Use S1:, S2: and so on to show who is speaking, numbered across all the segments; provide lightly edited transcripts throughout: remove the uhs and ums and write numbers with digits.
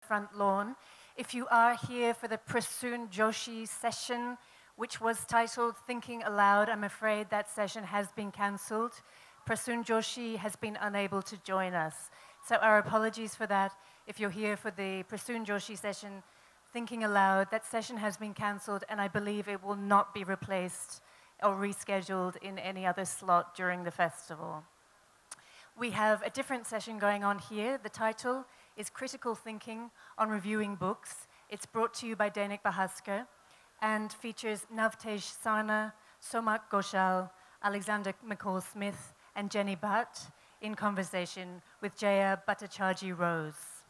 S1: front lawn. If you are here for the Prasoon Joshi session, which was titled Thinking Aloud, I'm afraid that session has been cancelled. Prasoon Joshi has been unable to join us. So our apologies for that. If you're here for the Prasoon Joshi session, Thinking Aloud, that session has been cancelled, and I believe it will not be replaced or rescheduled in any other slot during the festival. We have a different session going on here. The title is Critical Thinking on Reviewing Books. It's brought to you by Dainik Bahaskar and features Navtej Sarna, Somak Ghoshal, Alexander McCall-Smith, and Jenny Bhatt in conversation with Jaya Bhattacharjee Rose.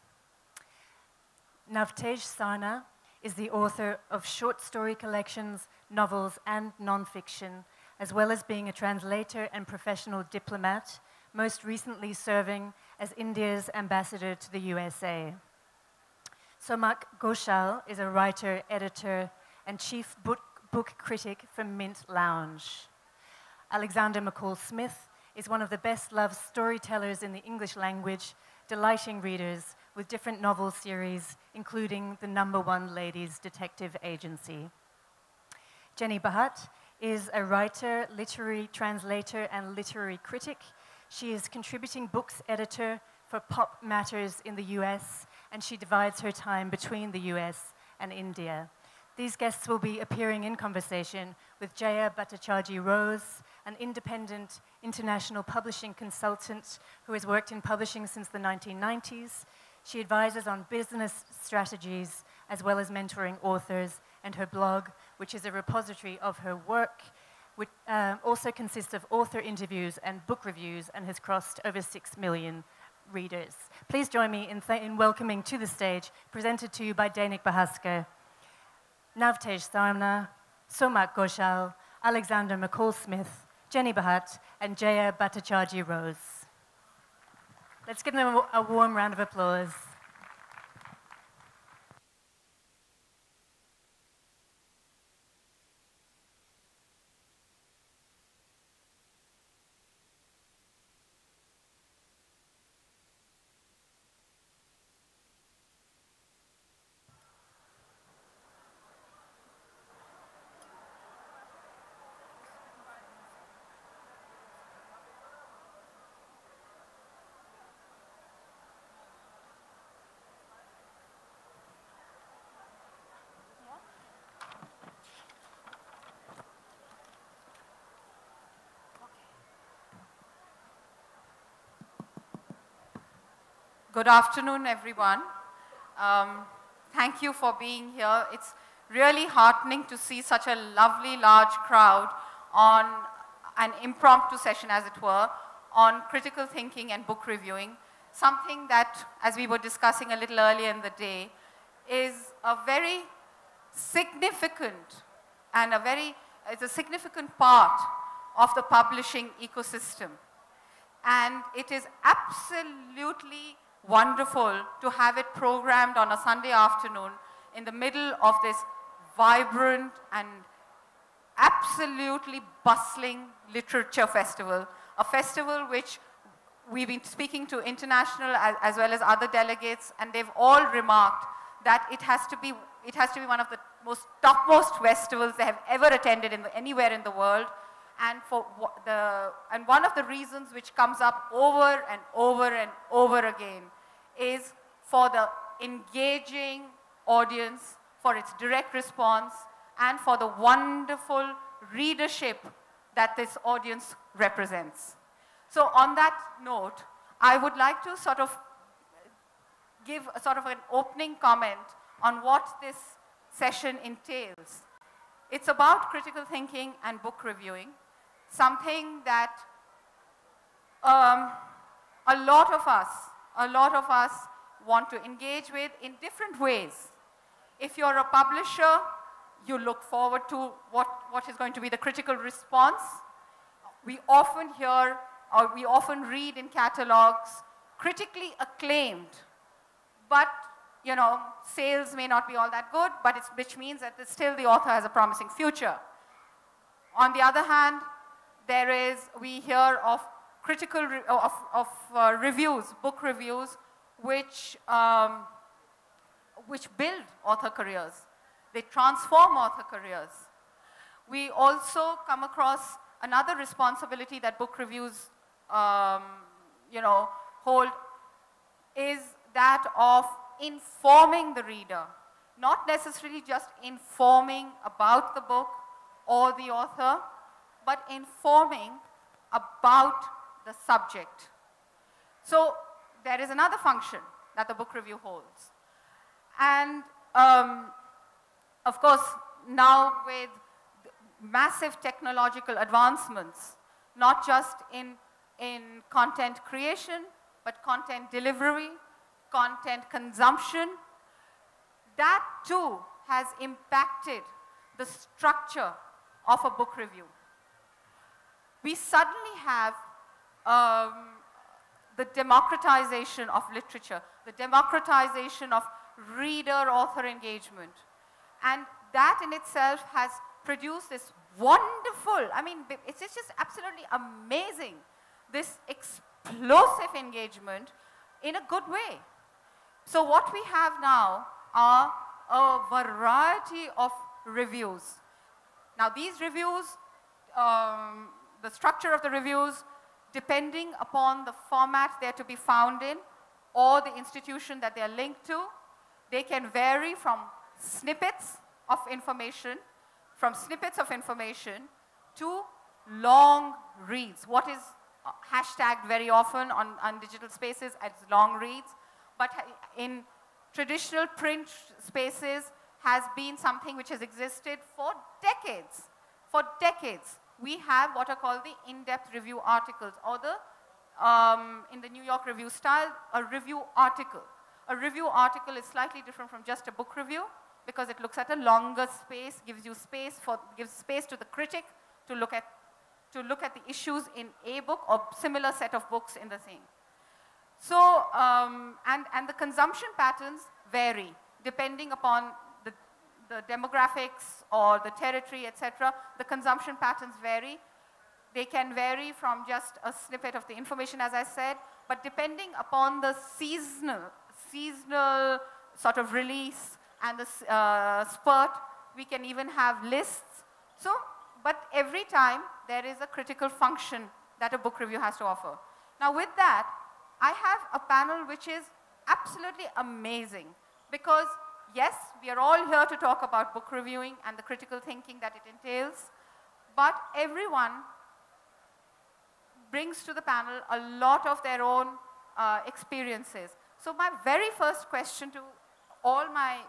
S1: Navtej Sarna is the author of short story collections, novels, and nonfiction, as well as being a translator and professional diplomat, most recently serving as India's ambassador to the USA. Somak Ghoshal is a writer, editor, and chief book critic for Mint Lounge. Alexander McCall-Smith is one of the best-loved storytellers in the English language, delighting readers with different novel series, including the #1 Ladies Detective Agency. Jenny Bhatt is a writer, literary translator, and literary critic. She is contributing books editor for Pop Matters in the US, and she divides her time between the US and India. These guests will be appearing in conversation with Jaya Bhattacharjee Rose, an independent international publishing consultant who has worked in publishing since the 1990s. She advises on business strategies as well as mentoring authors, and her blog, which is a repository of her work, which also consists of author interviews and book reviews and has crossed over 6 million readers. Please join me in welcoming to the stage, presented to you by Dainik Bahaskar, Navtej Sarna, Somak Ghoshal, Alexander McCall-Smith, Jenny Bhatt, and Jaya Bhattacharjee Rose. Let's give them a warm round of applause.
S2: Good afternoon, everyone. Thank you for being here. It's really heartening to see such a lovely, large crowd on an impromptu session, as it were, on critical thinking and book reviewing, something that, as we were discussing a little earlier in the day, is a very significant and it's a significant part of the publishing ecosystem. And it is absolutely wonderful to have it programmed on a Sunday afternoon in the middle of this vibrant and absolutely bustling literature festival, a festival which we've been speaking to international as well as other delegates, and they've all remarked that it has to be one of the topmost festivals they have ever attended anywhere in the world. And one of the reasons which comes up over and over and over again is for the engaging audience, for its direct response, and for the wonderful readership that this audience represents. So on that note, I would like to sort of give an opening comment on what this session entails. It's about critical thinking and book reviewing, something that a lot of us want to engage with in different ways. If you're a publisher, you look forward to what is going to be the critical response. We often hear or we often read in catalogs, critically acclaimed, but sales may not be all that good, but which means that still the author has a promising future. On the other hand, we hear of reviews, book reviews, which which build author careers. They transform author careers. We also come across another responsibility that book reviews hold, is that of informing the reader. Not necessarily just informing about the book or the author, but informing about the subject. So there is another function that the book review holds. And of course, now with massive technological advancements, not just in content creation, but content delivery, content consumption, that too has impacted the structure of a book review. We suddenly have the democratization of literature, the democratization of reader-author engagement. And that in itself has produced this wonderful, I mean, it's just absolutely amazing, this explosive engagement in a good way. So what we have now are a variety of reviews. Now these reviews, the structure of the reviews, depending upon the format they're to be found in or the institution that they're linked to, they can vary from snippets of information, to long reads. What is hashtagged very often on digital spaces as long reads, but in traditional print spaces has been something which has existed for decades. For decades, we have what are called the in-depth review articles, or the, in the New York Review style, a review article. A review article is slightly different from just a book review because it looks at a longer space, gives space to the critic to look at the issues in a book or similar set of books in the thing. So, and the consumption patterns vary depending upon the demographics or the territory, etc. The consumption patterns vary. They can vary from just a snippet of the information, as I said, but depending upon the seasonal sort of release and the spurt, we can even have lists. So, but every time there is a critical function that a book review has to offer. Now with that, I have a panel which is absolutely amazing because yes, we are all here to talk about book reviewing and the critical thinking that it entails, but everyone brings to the panel a lot of their own experiences. So my very first question to all my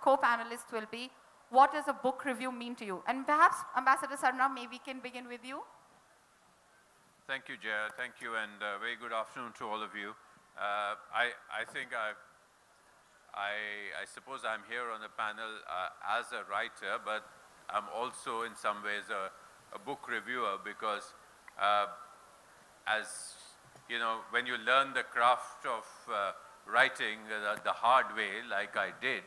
S2: co-panelists will be, what does a book review mean to you? And perhaps, Ambassador Sarna, maybe we can begin with you.
S3: Thank you, Jaya. Thank you, and very good afternoon to all of you. I think I suppose I'm here on the panel as a writer, but I'm also in some ways a book reviewer because as you know, when you learn the craft of writing the hard way, like I did,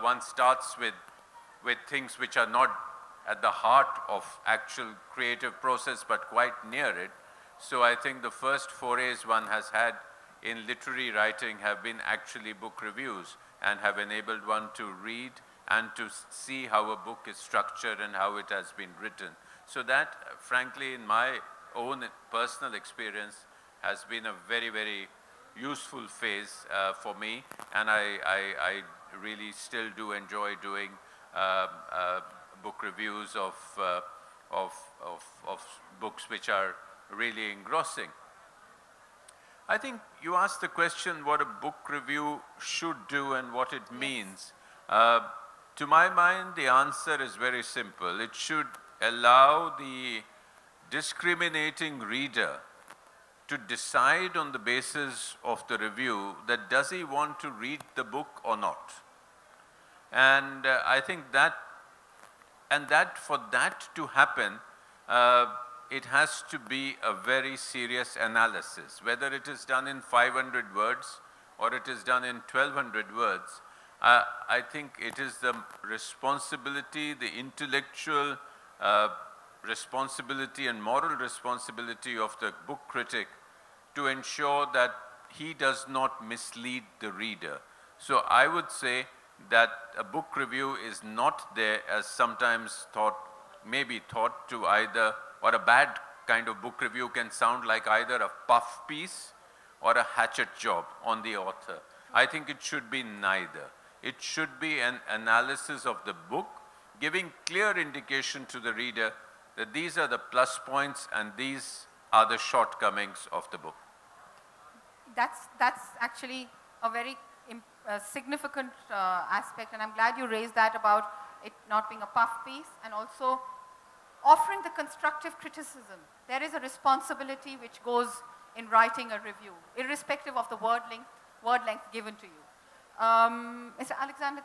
S3: one starts with things which are not at the heart of actual creative process, but quite near it. So I think the first forays one has had in literary writing have been actually book reviews and have enabled one to read and to see how a book is structured and how it has been written. So that, frankly, in my own personal experience, has been a very, very useful phase for me, and I really still do enjoy doing book reviews of books which are really engrossing. I think you asked the question what a book review should do and what it means. To my mind, the answer is very simple. It should allow the discriminating reader to decide on the basis of the review that does he want to read the book or not. And I think that, for that to happen, it has to be a very serious analysis. Whether it is done in 500 words or it is done in 1200 words, I think it is the responsibility, the intellectual responsibility and moral responsibility of the book critic to ensure that he does not mislead the reader. So I would say that a book review is not there as sometimes thought, maybe thought to either, or a bad kind of book review can sound like either a puff piece or a hatchet job on the author. I think it should be neither. It should be an analysis of the book, giving clear indication to the reader that these are the plus points and these are the shortcomings of the book.
S2: That's actually a very significant aspect, and I'm glad you raised that about it not being a puff piece, and also offering the constructive criticism. There is a responsibility which goes in writing a review, irrespective of the word length given to you. Mr. Alexander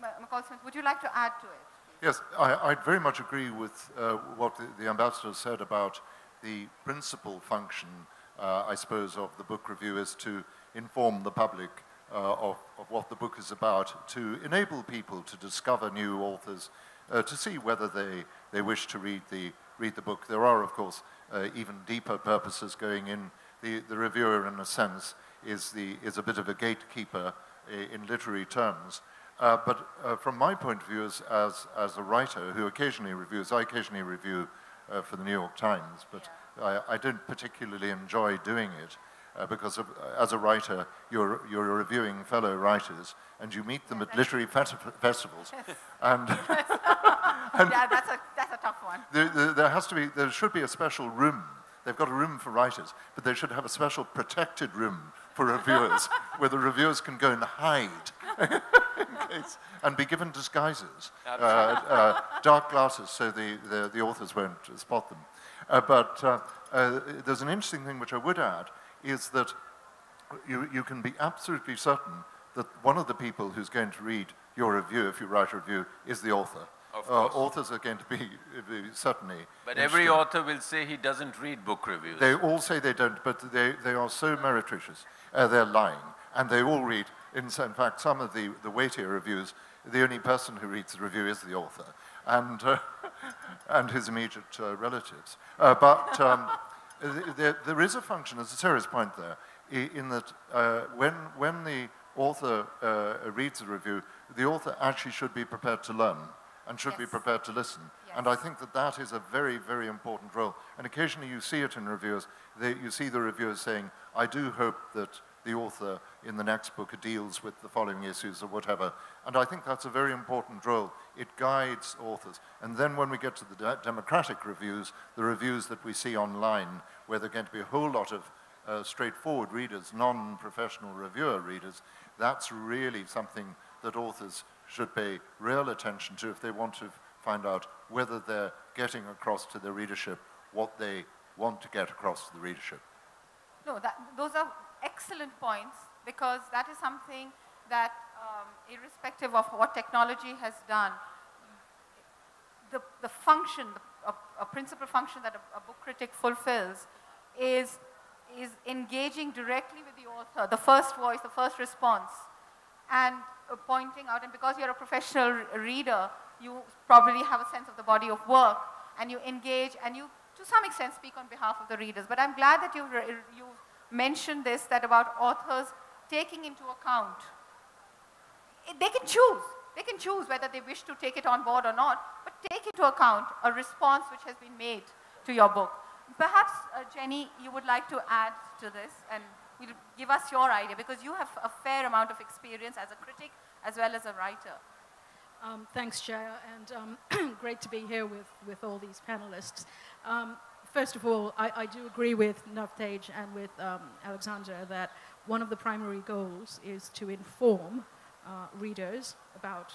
S2: McCall-Smith, would you like to add to it?
S4: Yes, I'd very much agree with what the ambassador said about the principal function, I suppose, of the book review is to inform the public of what the book is about, to enable people to discover new authors, to see whether they wish to read the book. There are, of course, even deeper purposes going in. The reviewer, in a sense, is a bit of a gatekeeper in literary terms. But from my point of view as a writer who occasionally reviews, I occasionally review for the New York Times, but I don't particularly enjoy doing it because as a writer, you're reviewing fellow writers and you meet them at literary festivals. And,
S2: yeah, that's a tough one.
S4: There should be a special room. They've got a room for writers, but they should have a special protected room for reviewers where the reviewers can go and hide and be given disguises, dark glasses, so the authors won't spot them. But there's an interesting thing which I would add, is that you can be absolutely certain that one of the people who's going to read your review, if you write a review, is the author. Authors are going to be certainly.
S3: But every author will say he doesn't read book reviews.
S4: They all say they don't, but they are so meretricious. They're lying, and they all read. In fact, some of the weightier reviews, the only person who reads the review is the author, and his immediate relatives. But there is a function, there's a serious point there, in that when the author reads the review, the author actually should be prepared to learn and should be prepared to listen.
S2: Yes.
S4: And I think that is a very, very important role. And occasionally you see it in reviewers. You see the reviewers saying, I do hope that the author in the next book deals with the following issues or whatever. And I think that's a very important role. It guides authors. And then when we get to the democratic reviews, the reviews that we see online, where there are going to be a whole lot of straightforward readers, non-professional reviewer readers, that's really something that authors should pay real attention to if they want to find out whether they're getting across to their readership what they want to get across to the readership.
S2: No, those are excellent points, because that is something that, irrespective of what technology has done, the function, a principal function that a book critic fulfills is engaging directly with the author, the first voice, the first response, and pointing out, and because you're a professional reader, you probably have a sense of the body of work, and you engage, and you, to some extent, speak on behalf of the readers. But I'm glad that you mentioned this, that about authors taking into account. They can choose whether they wish to take it on board or not, but take into account a response which has been made to your book. Perhaps, Jenny, you would like to add to this and give us your idea, because you have a fair amount of experience as a critic as well as a writer.
S5: Thanks, Jaya, and great to be here with all these panelists. First of all, I do agree with Navtej and with Alexander that one of the primary goals is to inform readers about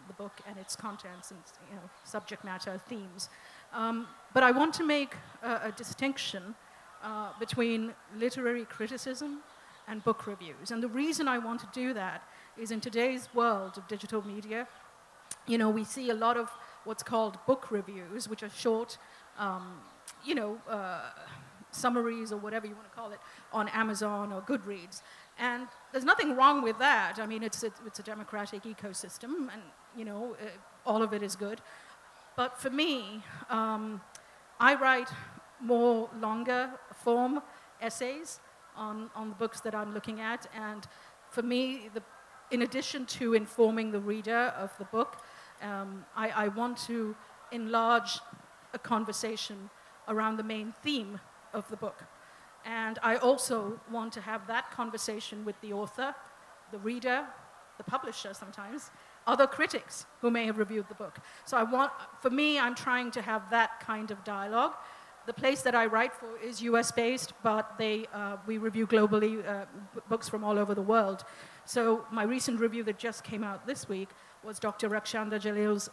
S5: the book and its contents and subject matter, themes. But I want to make a distinction between literary criticism and book reviews. And the reason I want to do that is in today's world of digital media, we see a lot of what's called book reviews, which are short, summaries or whatever you want to call it, on Amazon or Goodreads. And there's nothing wrong with that. I mean, it's a democratic ecosystem, and all of it is good. But for me, I write more longer form essays on the books that I'm looking at, and for me, in addition to informing the reader of the book, I want to enlarge a conversation around the main theme of the book. And I also want to have that conversation with the author, the reader, the publisher sometimes, other critics who may have reviewed the book. So for me, I'm trying to have that kind of dialogue. The place that I write for is US-based, but we review globally books from all over the world. So my recent review that just came out this week was Dr. Rakshanda Jalil's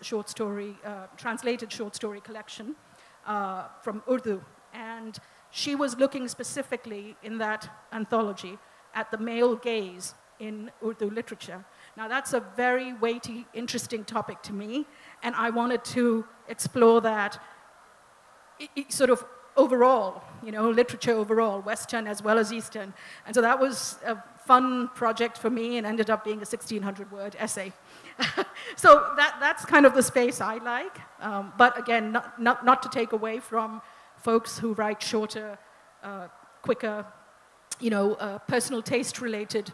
S5: translated short story collection from Urdu. And she was looking specifically in that anthology at the male gaze in Urdu literature. Now that's a very weighty, interesting topic to me, and I wanted to explore that sort of overall, literature overall, Western as well as Eastern. And so that was a fun project for me and ended up being a 1,600-word essay. So that's kind of the space I like. But again, not to take away from folks who write shorter, quicker, personal taste-related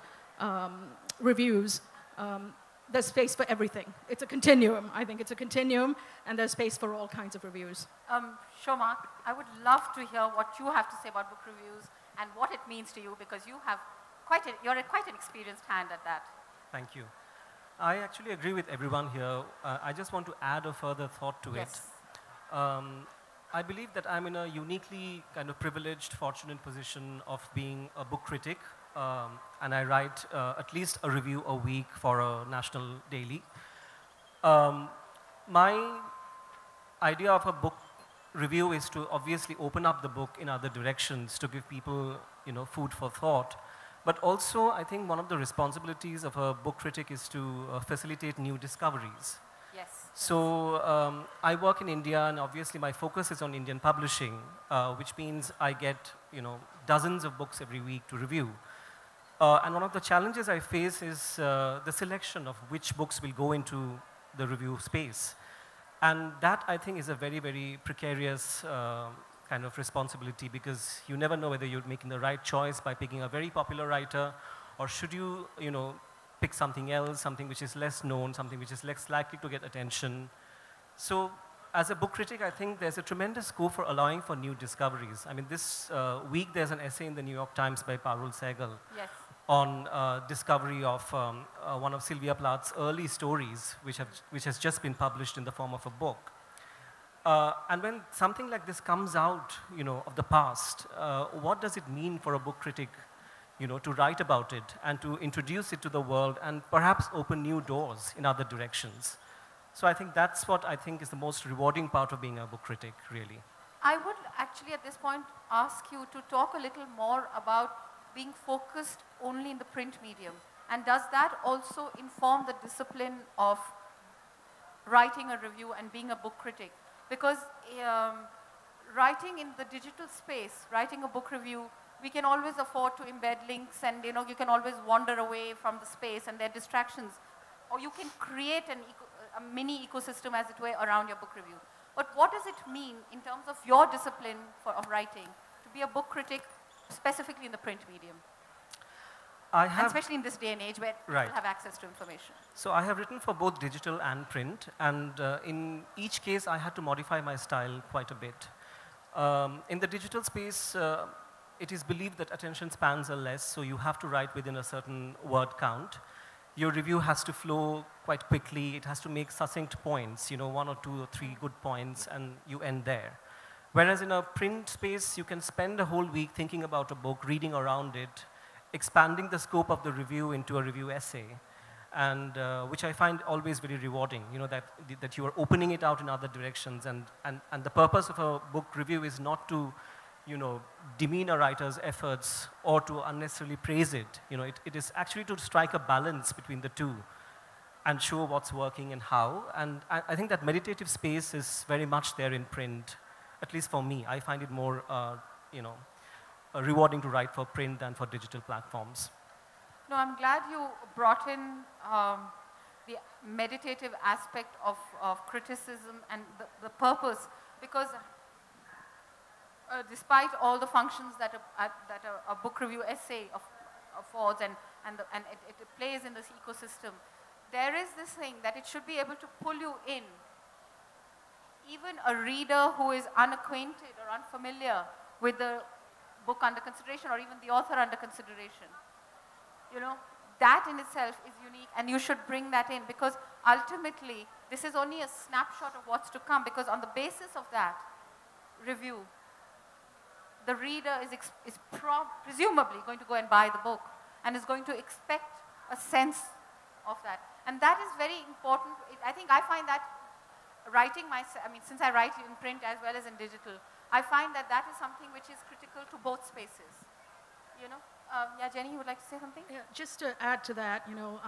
S5: reviews. There's space for everything. It's a continuum. I think it's a continuum, and there's space for all kinds of reviews.
S2: Shoma, I would love to hear what you have to say about book reviews and what it means to you, because you're quite an experienced hand at that.
S6: Thank you. I actually agree with everyone here. I just want to add a further thought to it. I believe that I'm in a uniquely kind of privileged, fortunate position of being a book critic, and I write at least a review a week for a national daily. My idea of a book review is to obviously open up the book in other directions to give people, food for thought. But also, I think one of the responsibilities of a book critic is to facilitate new discoveries.
S2: Yes.
S6: So I work in India, and obviously my focus is on Indian publishing, which means I get, dozens of books every week to review. And one of the challenges I face is the selection of which books will go into the review space. And that, I think, is a very, very precarious kind of responsibility, because you never know whether you're making the right choice by picking a very popular writer, or should you, pick something else, something which is less known, something which is less likely to get attention. So as a book critic, I think there's a tremendous scope for allowing for new discoveries. I mean, this week there's an essay in the New York Times by Parul Sehgal on discovery of one of Sylvia Plath's early stories, which has just been published in the form of a book. And when something like this comes out, of the past, what does it mean for a book critic, to write about it and to introduce it to the world and perhaps open new doors in other directions? So I think that's what I think is the most rewarding part of being a book critic, really.
S2: I would actually at this point ask you to talk a little more about being focused only in the print medium. And does that also inform the discipline of writing a review and being a book critic? Because writing in the digital space, writing a book review, we can always afford to embed links, and you can always wander away from the space and there are distractions. Or you can create a mini ecosystem, as it were, around your book review. But what does it mean in terms of your discipline of writing to be a book critic, specifically in the print medium? And especially in this day and age where people have access to information.
S6: So I have written for both digital and print, and in each case I had to modify my style quite a bit. In the digital space, it is believed that attention spans are less, so you have to write within a certain word count. Your review has to flow quite quickly. It has to make succinct points, 1 or 2 or 3 good points, and you end there. Whereas in a print space, you can spend a whole week thinking about a book, reading around it, expanding the scope of the review into a review essay, and which I find always very rewarding, that you are opening it out in other directions. And the purpose of a book review is not to demean a writer's efforts or to unnecessarily praise it. It is actually to strike a balance between the two and show what's working and how. And I think that meditative space is very much there in print, at least for me. I find it more, rewarding to write for print than for digital platforms.
S2: No, I'm glad you brought in the meditative aspect of criticism and the purpose, because despite all the functions that a book review essay affords, and and it plays in this ecosystem, there is this thing that it should be able to pull you in. Even a reader who is unacquainted or unfamiliar with the book under consideration or even the author under consideration, you know, that in itself is unique, and you should bring that in, because ultimately this is only a snapshot of what's to come, because on the basis of that review, the reader is presumably going to go and buy the book and is going to expect a sense of that. And that is very important. I think I find that writing myself, I mean, since I write in print as well as in digital, I find that that is something which is critical to both spaces, you know. Yeah, Jenny, you would like to say something?
S5: Yeah, just to add to that, you know,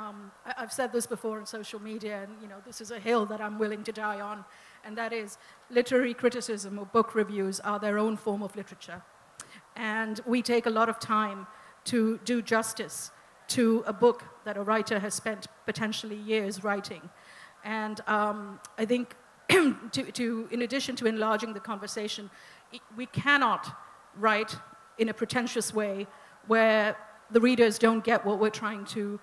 S5: I've said this before on social media, and you know, this is a hill that I'm willing to die on, and that is literary criticism or book reviews are their own form of literature. And we take a lot of time to do justice to a book that a writer has spent potentially years writing. And I think in addition to enlarging the conversation, we cannot write in a pretentious way where the readers don't get what we're trying to,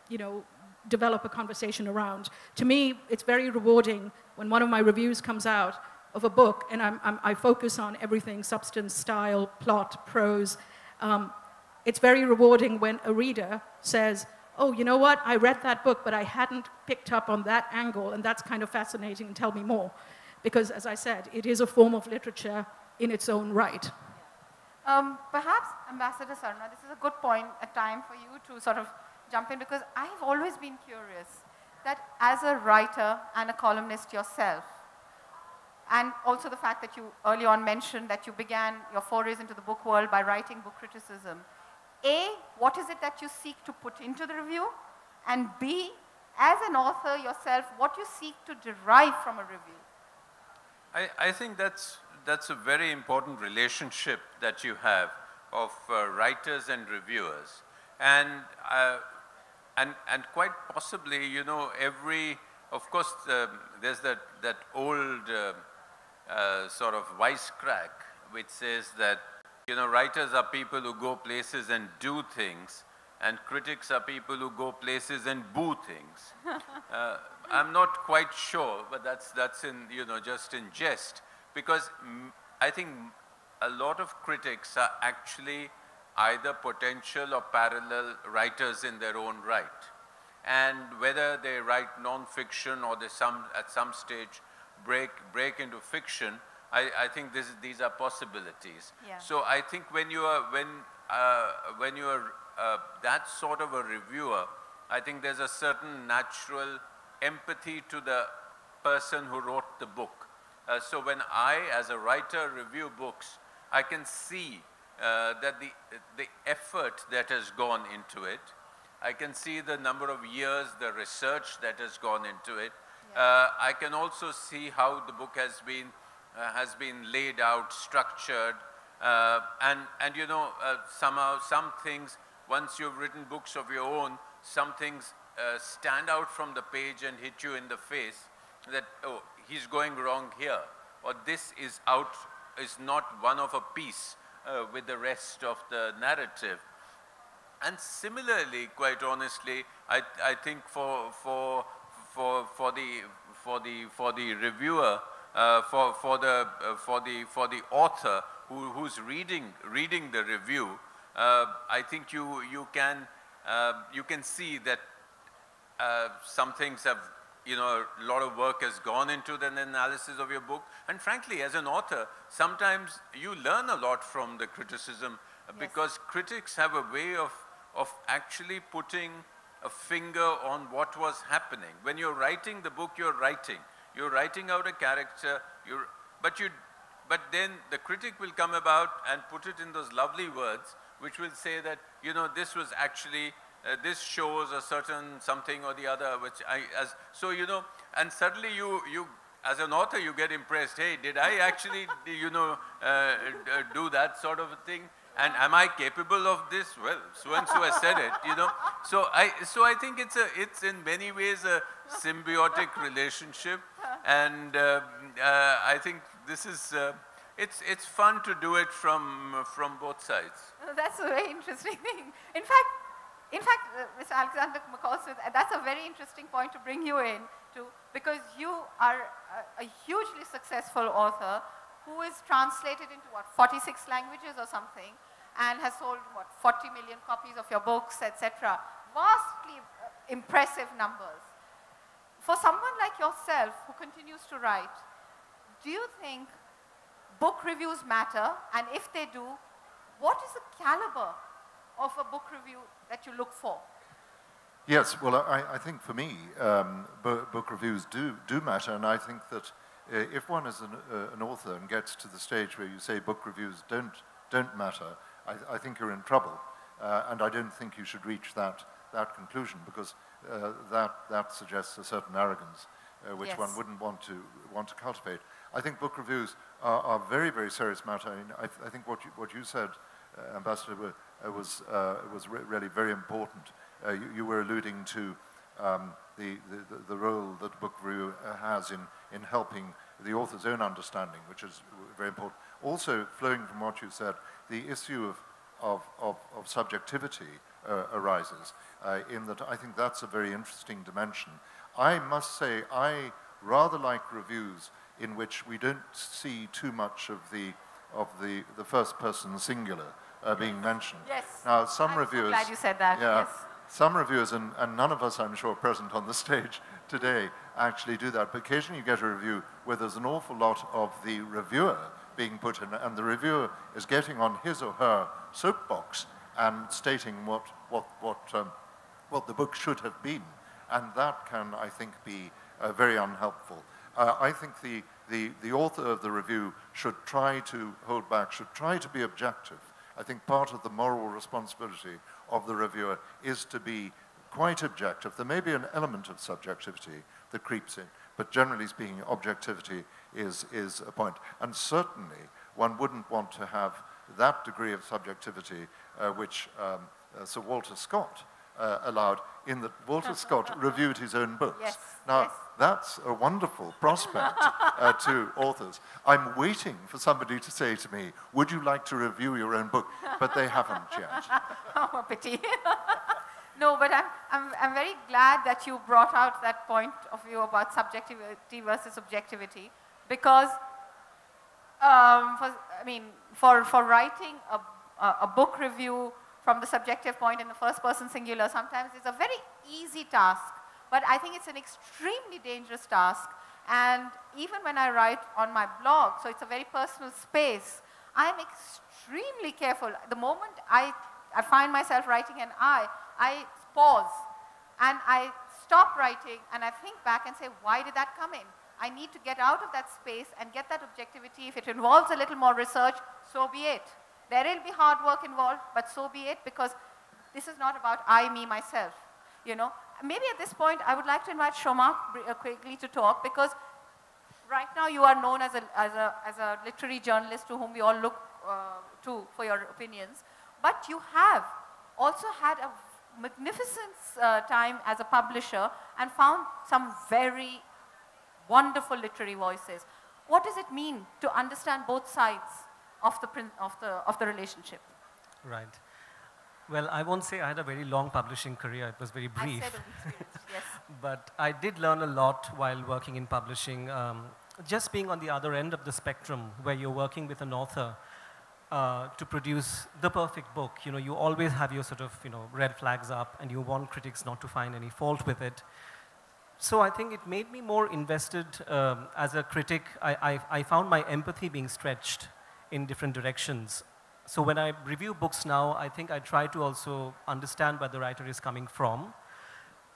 S5: you know, develop a conversation around. To me, it's very rewarding when one of my reviews comes out of a book and I focus on everything: substance, style, plot, prose. It's very rewarding when a reader says, oh, you know what, I read that book, but I hadn't picked up on that angle, and that's kind of fascinating, and tell me more. Because, as I said, it is a form of literature in its own right.
S2: Perhaps, Ambassador Sarna, this is a good point, a time for you to sort of jump in, because I've always been curious that as a writer and a columnist yourself, and also the fact that you early on mentioned that you began your forays into the book world by writing book criticism, A, what is it that you seek to put into the review? And B, as an author yourself, what you seek to derive from a review?
S3: I think that's a very important relationship that you have of writers and reviewers. And quite possibly, you know, of course, there's that old sort of wisecrack which says that, you know, writers are people who go places and do things, and critics are people who go places and boo things. I'm not quite sure, but that's in, you know, just in jest, because I think a lot of critics are actually either potential or parallel writers in their own right. And whether they write non-fiction or they at some stage break into fiction, I think these are possibilities.
S2: Yeah.
S3: So I think when you are that sort of a reviewer, I think there's a certain natural empathy to the person who wrote the book. So when I, as a writer, review books, I can see that the effort that has gone into it. I can see the number of years, the research that has gone into it. Yeah. I can also see how the book has been laid out, structured, and you know, somehow some things, once you've written books of your own, some things stand out from the page and hit you in the face that, oh, he's going wrong here, or this is not one of a piece with the rest of the narrative. And similarly, quite honestly, I think for the reviewer, for the author who's reading the review, I think you can see that some things have, you know, a lot of work has gone into the analysis of your book. And frankly, as an author, sometimes you learn a lot from the criticism. Yes. Because critics have a way of actually putting a finger on what was happening. When you're writing the book, you're writing out a character, but then the critic will come about and put it in those lovely words, which will say that, you know, this was actually, this shows a certain something or the other, so, you know, and suddenly you as an author, you get impressed. Hey, did I actually, you know, do that sort of a thing? And am I capable of this? Well, so and so has said it, you know. So I think it's in many ways a symbiotic relationship, and I think this is it's fun to do it from both sides.
S2: That's a very interesting thing. In fact, in fact, Mr. Alexander McCall-Smith, that's a very interesting point to bring you in to, because you are a hugely successful author who is translated into what, 46 languages or something, and has sold what, 40 million copies of your books, etc. Vastly impressive numbers. For someone like yourself who continues to write, do you think book reviews matter? And if they do, what is the caliber of a book review that you look for?
S4: Yes, well, I think for me, book reviews do matter, and I think that if one is an author and gets to the stage where you say book reviews don't matter, I think you're in trouble, and I don't think you should reach that conclusion, because that suggests a certain arrogance which
S2: yes.
S4: one wouldn't want to cultivate. I think book reviews are a very, very serious matter. I mean, I think what you said, Ambassador, was really very important. You were alluding to the role that book review has in helping the author's own understanding, which is very important. Also, flowing from what you said, the issue of subjectivity arises, in that I think that's a very interesting dimension. I must say, I rather like reviews in which we don't see too much of the first person singular being mentioned.
S2: Yes.
S4: Now, some
S2: I'm
S4: reviewers.
S2: So glad you said that.
S4: Yeah,
S2: yes.
S4: Some reviewers, and none of us, I'm sure, present on the stage today, actually do that. But occasionally you get a review where there's an awful lot of the reviewer being put in, and the reviewer is getting on his or her soapbox and stating what the book should have been. And that can, I think, be very unhelpful. I think the author of the review should try to hold back, should try to be objective. I think part of the moral responsibility of the reviewer is to be quite objective. There may be an element of subjectivity that creeps in, but generally speaking, objectivity is a point. And certainly, one wouldn't want to have that degree of subjectivity which Sir Walter Scott allowed, in that Walter Scott reviewed his own books.
S2: Yes,
S4: now,
S2: yes.
S4: That's a wonderful prospect to authors. I'm waiting for somebody to say to me, would you like to review your own book? But they haven't yet.
S2: Oh, a pity. No, but I'm very glad that you brought out that point of view about subjectivity versus objectivity, because for writing a book review from the subjective point in the first person singular, sometimes it's a very easy task, but I think it's an extremely dangerous task. And even when I write on my blog, so it's a very personal space, I'm extremely careful. The moment I find myself writing an I pause and I stop writing and I think back and say, why did that come in? I need to get out of that space and get that objectivity. If it involves a little more research, so be it. There will be hard work involved, but so be it, because this is not about I, me, myself. You know, maybe at this point I would like to invite Shoma quickly to talk, because right now you are known as a literary journalist to whom we all look to for your opinions, but you have also had a magnificent time as a publisher and found some very wonderful literary voices. What does it mean to understand both sides of the relationship?
S6: Right. Well, I won't say I had a very long publishing career. It was very brief.
S2: I said of experience, yes.
S6: But I did learn a lot while working in publishing. Just being on the other end of the spectrum, where you're working with an author to produce the perfect book. You know, you always have your sort of, red flags up, and you want critics not to find any fault with it. So I think it made me more invested as a critic. I found my empathy being stretched in different directions. So when I review books now, I think I try to also understand where the writer is coming from.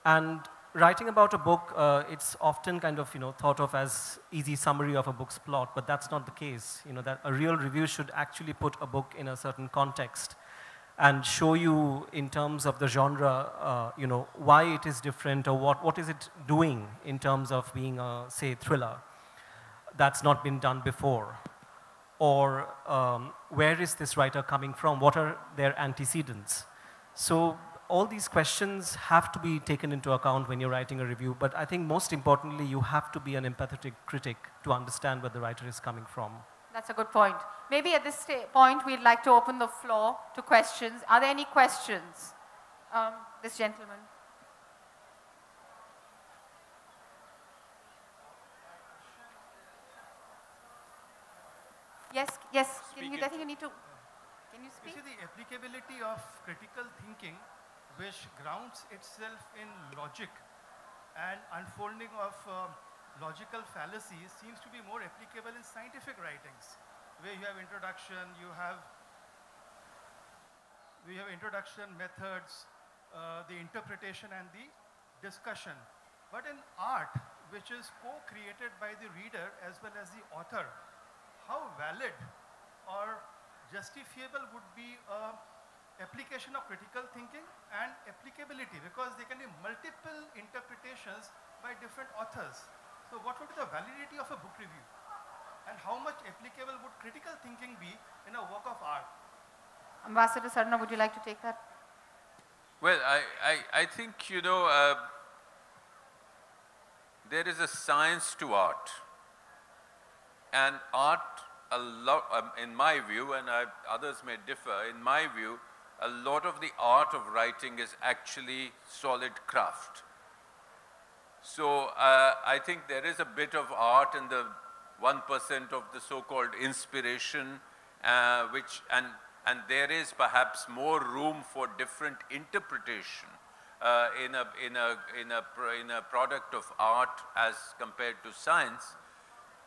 S6: And writing about a book, it's often kind of thought of as easy summary of a book's plot, but that's not the case. That a real review should actually put a book in a certain context and show you in terms of the genre, why it is different, or what is it doing in terms of being a, say, thriller that's not been done before. Or where is this writer coming from? What are their antecedents? So all these questions have to be taken into account when you're writing a review, but I think most importantly, you have to be an empathetic critic to understand where the writer is coming from.
S2: That's a good point. Maybe at this point, we'd like to open the floor to questions. Are there any questions? This gentleman. Yes, yes. I think you need to. Can you speak?
S7: You see, the applicability of critical thinking, which grounds itself in logic and unfolding of logical fallacies, seems to be more applicable in scientific writings, where you have introduction, introduction, methods, the interpretation and the discussion. But in art, which is co-created by the reader as well as the author, how valid or justifiable would be application of critical thinking and applicability, because there can be multiple interpretations by different authors. So what would be the validity of a book review? And how much applicable would critical thinking be in a work of art?
S2: Ambassador Sarna, would you like to take that?
S3: Well, I think, you know, there is a science to art. And art, in my view, and others may differ, in my view, a lot of the art of writing is actually solid craft. So I think there is a bit of art in the 1% of the so-called inspiration, and there is perhaps more room for different interpretation in a product of art as compared to science.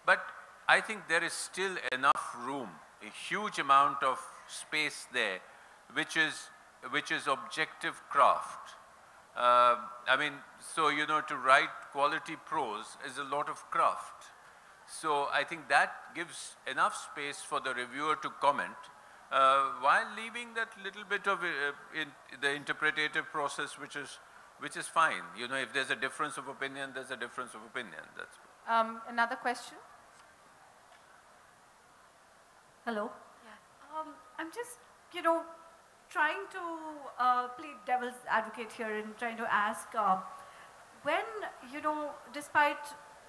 S3: But I think there is still enough room, a huge amount of space there, which is objective craft. I mean, so, you know, to write quality prose is a lot of craft. So I think that gives enough space for the reviewer to comment, while leaving that little bit of the interpretative process, which is fine. You know, if there's a difference of opinion, there's a difference of opinion. That's
S2: another question?
S8: Hello.
S2: Yeah.
S8: I'm just, you know, trying to play devil's advocate here and trying to ask, when, you know, despite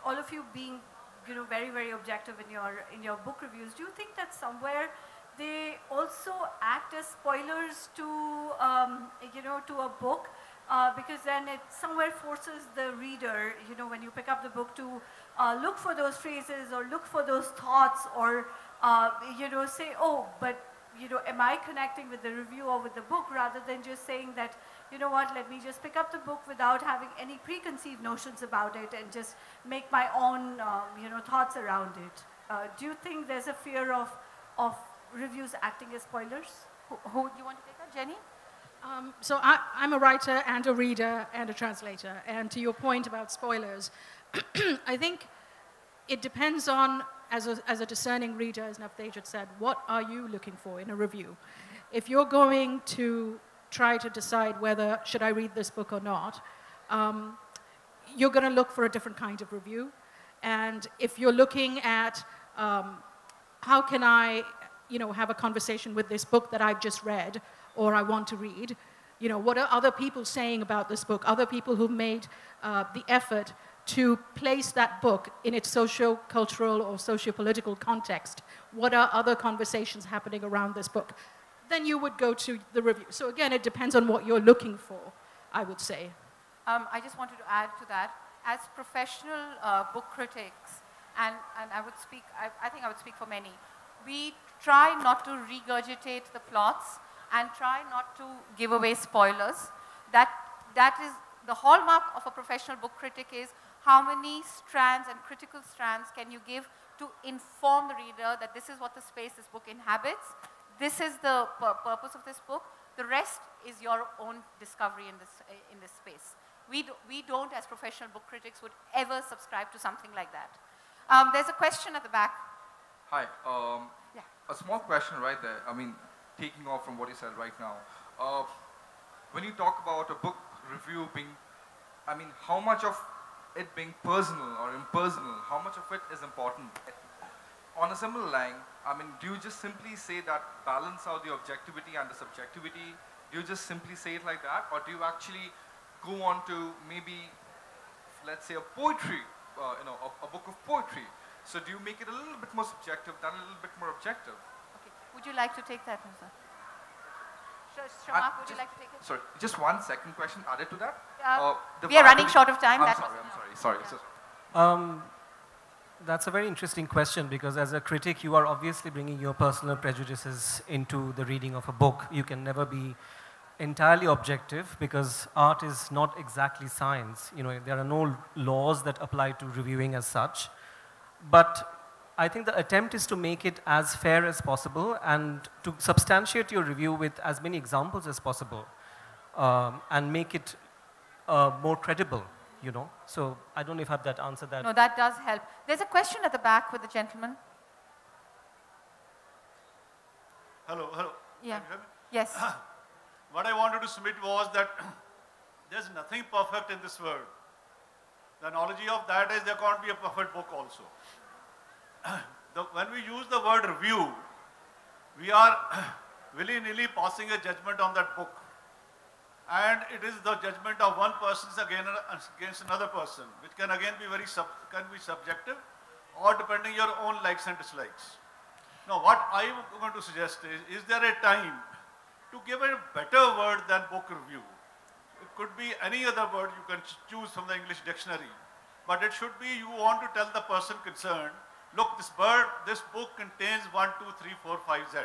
S8: all of you being, you know, very, very objective in your book reviews, do you think that somewhere they also act as spoilers to, you know, to a book? Because then it somewhere forces the reader, you know, when you pick up the book, to look for those phrases or look for those thoughts, or you know, say, oh, but, you know, am I connecting with the review or with the book, rather than just saying that, you know what, let me just pick up the book without having any preconceived notions about it and just make my own, you know, thoughts around it. Do you think there's a fear of reviews acting as spoilers?
S2: Who do you want to take that, Jenny?
S5: So I'm a writer and a reader and a translator. And to your point about spoilers, I think it depends on, as a discerning reader, as Navtej had said, what are you looking for in a review? If you're going to try to decide whether should I read this book or not, you're going to look for a different kind of review. And if you're looking at how can I, you know, have a conversation with this book that I've just read or I want to read, you know, what are other people saying about this book? Other people who've made the effort to place that book in its socio-cultural or socio-political context. What are other conversations happening around this book? Then you would go to the review. So again, it depends on what you're looking for, I would say.
S2: I just wanted to add to that. As professional book critics, and I would speak, I think I would speak for many, we try not to regurgitate the plots and try not to give away spoilers. That is the hallmark of a professional book critic, is how many strands and critical strands can you give to inform the reader that this is what the space this book inhabits, this is the purpose of this book, the rest is your own discovery in this space. We don't, as professional book critics, would ever subscribe to something like that. There's a question at the back.
S9: Hi.
S2: Yeah.
S9: A small question right there. I mean, taking off from what you said right now. When you talk about a book review being, I mean, how much of it being personal or impersonal, how much of it is important? On a similar line, I mean, do you just simply say that balance out the objectivity and the subjectivity? Do you just simply say it like that? Or do you actually go on to maybe, let's say, a poetry, you know, a book of poetry? So do you make it a little bit more subjective than a little bit more objective?
S2: Okay. Would you like to take that, Musa? Shomak, would you like to take it?
S9: Sorry, just one second question added to that.
S2: We are running short of time.
S9: I'm sorry.
S6: That's a very interesting question because as a critic, you are obviously bringing your personal prejudices into the reading of a book. You can never be entirely objective because art is not exactly science. You know, there are no laws that apply to reviewing as such. But I think the attempt is to make it as fair as possible and to substantiate your review with as many examples as possible and make it more credible, you know. So I don't know if that answered that.
S2: No, that does help. There's a question at the back with the gentleman.
S10: Hello.
S2: Yeah.
S10: Can you hear me?
S2: Yes.
S10: What I wanted to submit was that there's nothing perfect in this world. The analogy of that is there can't be a perfect book also. When we use the word review, we are willy-nilly passing a judgment on that book. And it is the judgment of one person against another person, which can again be can be subjective or depending your own likes and dislikes. Now what I am going to suggest is there a time to give a better word than book review? It could be any other word you can choose from the English dictionary. But it should be you want to tell the person concerned, look, this book contains 1, 2, 3, 4, 5, Z.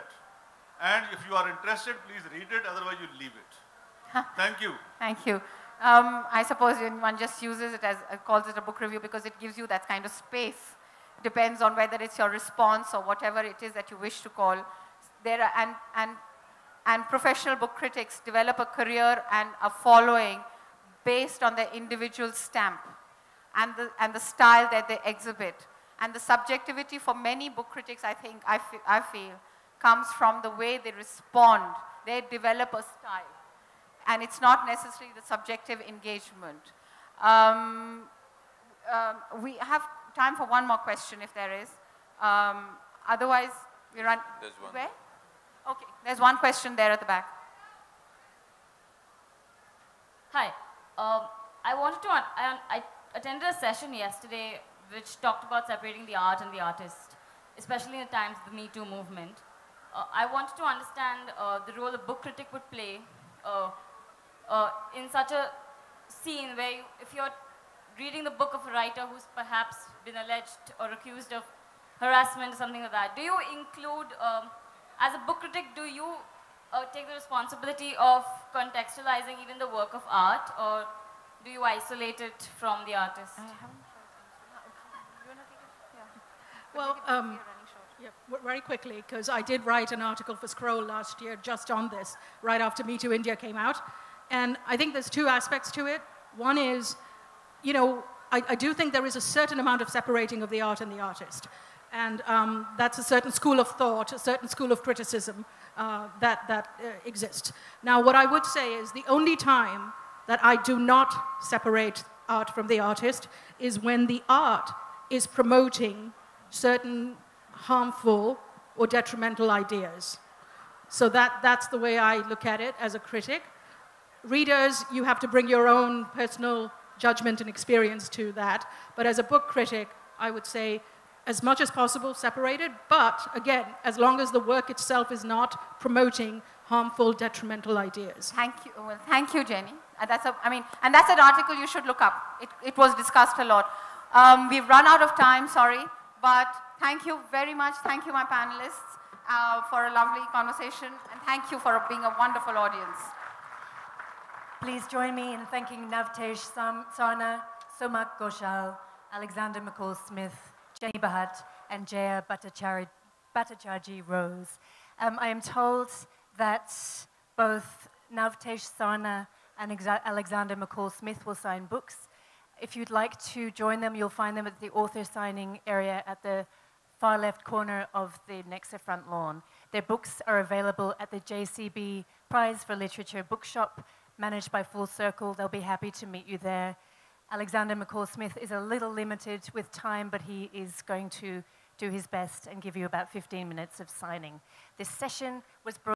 S10: And if you are interested, please read it, otherwise you leave it. Thank you.
S2: Thank you. I suppose one just uses it as, calls it a book review because it gives you that kind of space. Depends on whether it's your response or whatever it is that you wish to call. There are, and professional book critics develop a career and a following based on their individual stamp and the style that they exhibit. And the subjectivity for many book critics, I feel, comes from the way they respond. They develop a style. And it's not necessarily the subjective engagement. We have time for one more question if there is. Otherwise, we run.
S3: There's one.
S2: Where? Okay, there's one question there at the back.
S11: Hi. I attended a session yesterday which talked about separating the art and the artist, especially in the times of the Me Too movement. I wanted to understand the role a book critic would play in such a scene where if you're reading the book of a writer who's perhaps been alleged or accused of harassment or something like that, do you include, as a book critic, do you take the responsibility of contextualizing even the work of art, or do you isolate it from the artist?
S5: Well, yeah, very quickly, because I did write an article for Scroll last year just on this, right after Me Too India came out. And I think there's two aspects to it. One is, you know, I do think there is a certain amount of separating of the art and the artist. And that's a certain school of thought, a certain school of criticism that exists. Now, what I would say is the only time that I do not separate art from the artist is when the art is promoting certain harmful or detrimental ideas. So that's the way I look at it as a critic. Readers, you have to bring your own personal judgment and experience to that. But as a book critic, I would say as much as possible separated, but again, as long as the work itself is not promoting harmful, detrimental ideas.
S2: Thank you. Well, thank you, Jenny. And that's an article you should look up. It was discussed a lot. We've run out of time, sorry, but thank you very much. Thank you, my panelists, for a lovely conversation, and thank you for being a wonderful audience.
S1: Please join me in thanking Navtesh Sarna, Somak Ghoshal, Alexander McCall-Smith, Jenny Bhatt, and Jaya Bhattacharjee Rose. I am told that both Navtesh Sarna and Alexander McCall-Smith will sign books. If you'd like to join them, you'll find them at the author signing area at the far left corner of the Nexa front lawn. Their books are available at the JCB Prize for Literature bookshop, managed by Full Circle. They'll be happy to meet you there. Alexander McCall-Smith is a little limited with time, but he is going to do his best and give you about 15 minutes of signing. This session was brought